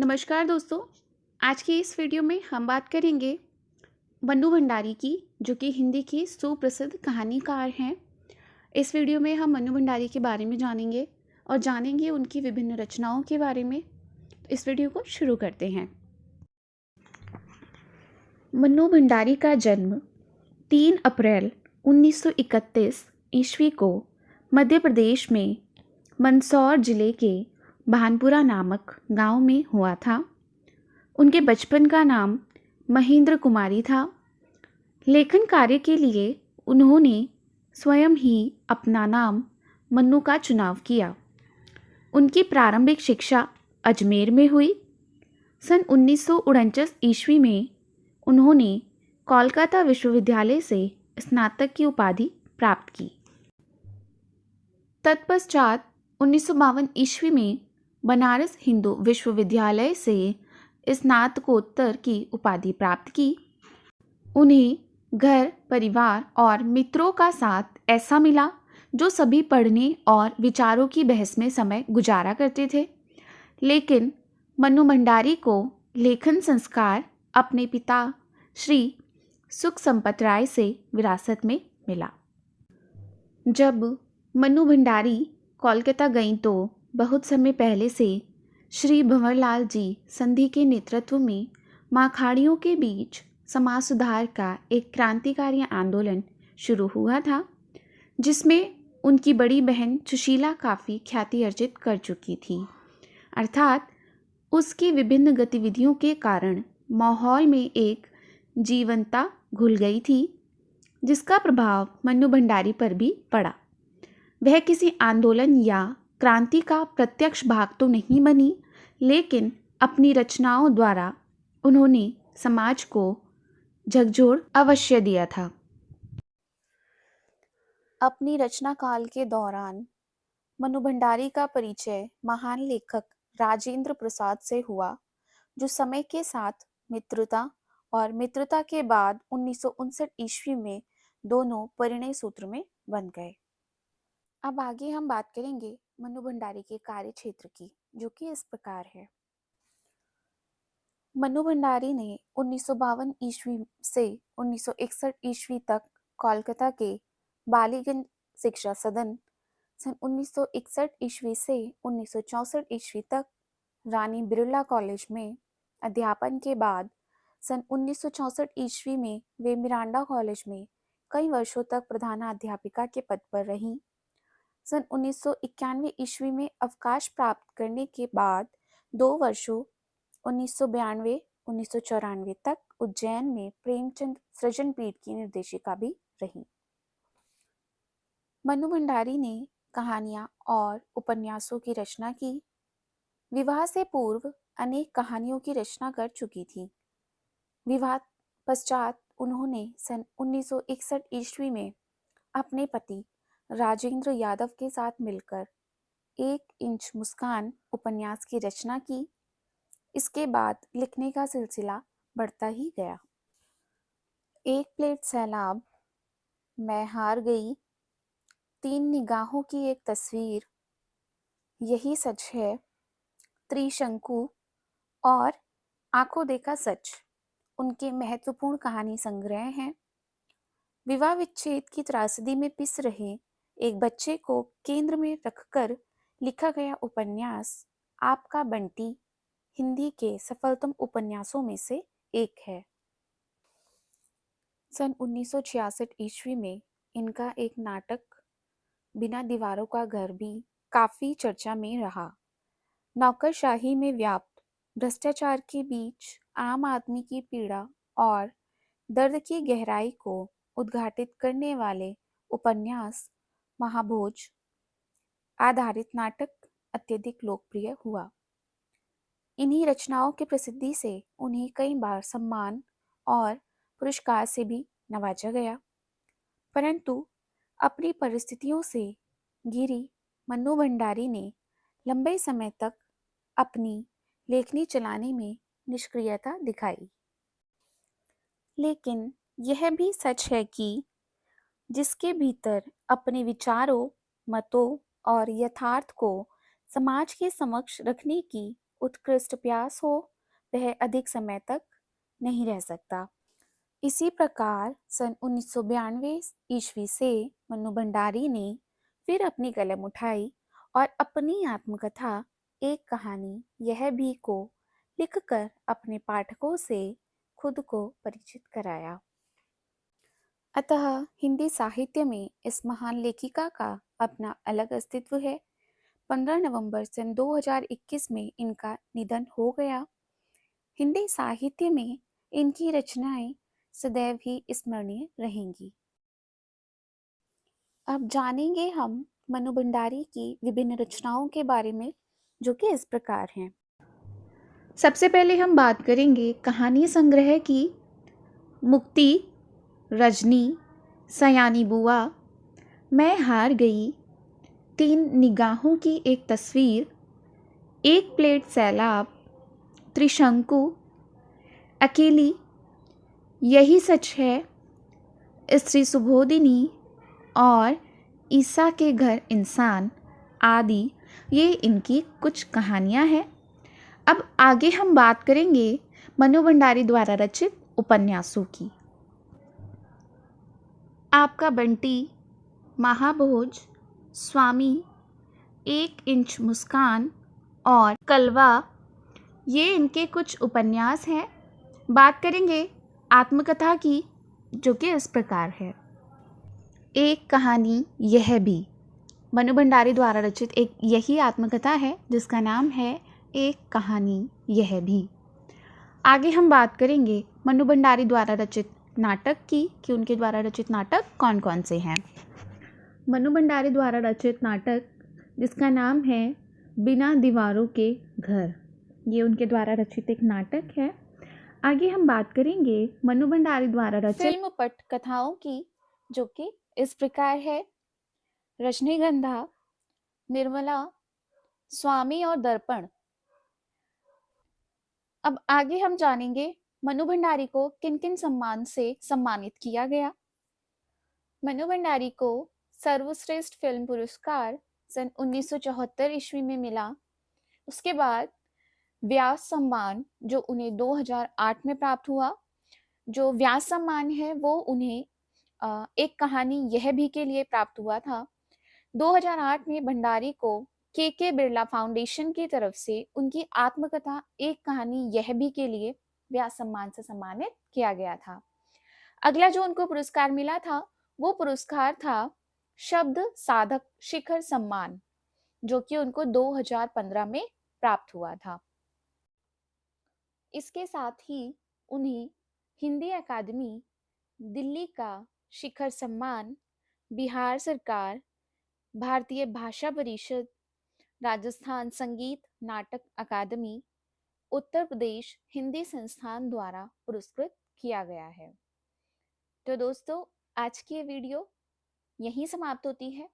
नमस्कार दोस्तों। आज की इस वीडियो में हम बात करेंगे मन्नू भंडारी की, जो कि हिंदी की सुप्रसिद्ध कहानीकार हैं। इस वीडियो में हम मन्नू भंडारी के बारे में जानेंगे और जानेंगे उनकी विभिन्न रचनाओं के बारे में। तो इस वीडियो को शुरू करते हैं। मन्नू भंडारी का जन्म 3 अप्रैल 1931 ईस्वी को मध्य प्रदेश में मंदसौर जिले के भानपुरा नामक गांव में हुआ था। उनके बचपन का नाम महेंद्र कुमारी था। लेखन कार्य के लिए उन्होंने स्वयं ही अपना नाम मन्नू का चुनाव किया। उनकी प्रारंभिक शिक्षा अजमेर में हुई। सन 1949 ईस्वी में उन्होंने कोलकाता विश्वविद्यालय से स्नातक की उपाधि प्राप्त की। तत्पश्चात 1952 ईस्वी में बनारस हिंदू विश्वविद्यालय से स्नातकोत्तर की उपाधि प्राप्त की। उन्हें घर, परिवार और मित्रों का साथ ऐसा मिला जो सभी पढ़ने और विचारों की बहस में समय गुजारा करते थे। लेकिन मन्नू भंडारी को लेखन संस्कार अपने पिता श्री सुख संपत राय से विरासत में मिला। जब मन्नू भंडारी कोलकाता गईं तो बहुत समय पहले से श्री भंवरलाल जी संधि के नेतृत्व में माखाड़ियों के बीच समाज सुधार का एक क्रांतिकारी आंदोलन शुरू हुआ था, जिसमें उनकी बड़ी बहन सुशीला काफ़ी ख्याति अर्जित कर चुकी थी। अर्थात उसकी विभिन्न गतिविधियों के कारण माहौल में एक जीवंतता घुल गई थी, जिसका प्रभाव मन्नू भंडारी पर भी पड़ा। वह किसी आंदोलन या क्रांति का प्रत्यक्ष भाग तो नहीं बनी, लेकिन अपनी रचनाओं द्वारा उन्होंने समाज को झकझोर अवश्य दिया था। अपनी रचना काल के दौरान मन्नू भंडारी का परिचय महान लेखक राजेंद्र प्रसाद से हुआ, जो समय के साथ मित्रता और मित्रता के बाद 1959 ईस्वी में दोनों परिणय सूत्र में बन गए। अब आगे हम बात करेंगे मन्नू भंडारी के कार्य क्षेत्र की, जो कि इस प्रकार है। मन्नू भंडारी ने 1952 ईस्वी से 1961 ईस्वी तक कोलकाता के बालीगंज शिक्षा सदन, सन 1961 ईस्वी से 1964 ईस्वी तक रानी बिरला कॉलेज में अध्यापन के बाद सन 1964 ईस्वी में वे मिरांडा कॉलेज में कई वर्षों तक प्रधानाध्यापिका के पद पर रहीं। सन 1991 ईस्वी में अवकाश प्राप्त करने के बाद 2 वर्षों 1992-1994 तक उज्जैन में प्रेमचंद सृजन पीठ की निर्देशिका भी रही। मन्नू भंडारी ने कहानियां और उपन्यासों की रचना की। विवाह से पूर्व अनेक कहानियों की रचना कर चुकी थी। विवाह पश्चात उन्होंने सन 1961 ईस्वी में अपने पति राजेंद्र यादव के साथ मिलकर 1 इंच मुस्कान उपन्यास की रचना की। इसके बाद लिखने का सिलसिला बढ़ता ही गया। 1 प्लेट सैलाब, मैं हार गई, 3 निगाहों की एक तस्वीर, यही सच है, त्रिशंकु और आंखों देखा सच उनके महत्वपूर्ण कहानी संग्रह हैं। विवाह विच्छेद की त्रासदी में पिस रहे एक बच्चे को केंद्र में रखकर लिखा गया उपन्यास आपका बंटी हिंदी के सफलतम उपन्यासों में से एक है। सन 1966 ईस्वी में इनका एक नाटक बिना दीवारों का घर भी काफी चर्चा में रहा। नौकरशाही में व्याप्त भ्रष्टाचार के बीच आम आदमी की पीड़ा और दर्द की गहराई को उद्घाटित करने वाले उपन्यास महाभोज आधारित नाटक अत्यधिक लोकप्रिय हुआ। इन्हीं रचनाओं की प्रसिद्धि से उन्हें कई बार सम्मान और पुरस्कार से भी नवाजा गया। परंतु अपनी परिस्थितियों से घिरी मन्नू भंडारी ने लंबे समय तक अपनी लेखनी चलाने में निष्क्रियता दिखाई। लेकिन यह भी सच है कि जिसके भीतर अपने विचारों, मतों और यथार्थ को समाज के समक्ष रखने की उत्कृष्ट प्रयास हो वह अधिक समय तक नहीं रह सकता। इसी प्रकार सन 1992 ईस्वी से मनु भंडारी ने फिर अपनी कलम उठाई और अपनी आत्मकथा एक कहानी यह भी को लिखकर अपने पाठकों से खुद को परिचित कराया। अतः हिंदी साहित्य में इस महान लेखिका का अपना अलग अस्तित्व है। 15 नवंबर सन 2021 में इनका निधन हो गया। हिंदी साहित्य में इनकी रचनाएं सदैव ही स्मरणीय रहेंगी। अब जानेंगे हम मनु भंडारी की विभिन्न रचनाओं के बारे में, जो कि इस प्रकार हैं। सबसे पहले हम बात करेंगे कहानी संग्रह की। मुक्ति, रजनी, सयानी बुआ, मैं हार गई, 3 निगाहों की एक तस्वीर, एक प्लेट सैलाब, त्रिशंकु, अकेली, यही सच है, स्त्री सुबोधिनी और ईसा के घर इंसान आदि, ये इनकी कुछ कहानियाँ हैं। अब आगे हम बात करेंगे मनु भंडारी द्वारा रचित उपन्यासों की। आपका बंटी, महाभोज, स्वामी, 1 इंच मुस्कान और कलवा, ये इनके कुछ उपन्यास हैं। बात करेंगे आत्मकथा की, जो कि इस प्रकार है। एक कहानी यह भी मनु भंडारी द्वारा रचित एक यही आत्मकथा है जिसका नाम है एक कहानी यह भी। आगे हम बात करेंगे मनु भंडारी द्वारा रचित नाटक की कि उनके द्वारा रचित नाटक कौन कौन से हैं। मनु भंडारी द्वारा रचित नाटक जिसका नाम है बिना दीवारों के घर, ये उनके द्वारा रचित एक नाटक है। आगे हम बात करेंगे मनु भंडारी द्वारा रचित फिल्म पट कथाओं की, जो कि इस प्रकार है। रजनीगंधा, निर्मला, स्वामी और दर्पण। अब आगे हम जानेंगे मनु भंडारी को किन किन सम्मान से सम्मानित किया गया। मनु भंडारी को सर्वश्रेष्ठ फिल्म पुरस्कार सन 1974 ईस्वी में मिला। उसके बाद व्यास सम्मान जो उन्हें 2008 में प्राप्त हुआ। जो व्यास सम्मान है वो उन्हें एक कहानी यह भी के लिए प्राप्त हुआ था। 2008 में भंडारी को के बिरला फाउंडेशन की तरफ से उनकी आत्मकथा एक कहानी यह भी के लिए व्यास सम्मान से सम्मानित किया गया था। अगला जो उनको पुरस्कार मिला था वो पुरस्कार था शब्द साधक शिखर सम्मान, जो कि उनको 2015 में प्राप्त हुआ था। इसके साथ ही उन्हें हिंदी अकादमी दिल्ली का शिखर सम्मान, बिहार सरकार, भारतीय भाषा परिषद, राजस्थान संगीत नाटक अकादमी, उत्तर प्रदेश हिंदी संस्थान द्वारा पुरस्कृत किया गया है। तो दोस्तों, आज की ये वीडियो यहीं समाप्त होती है।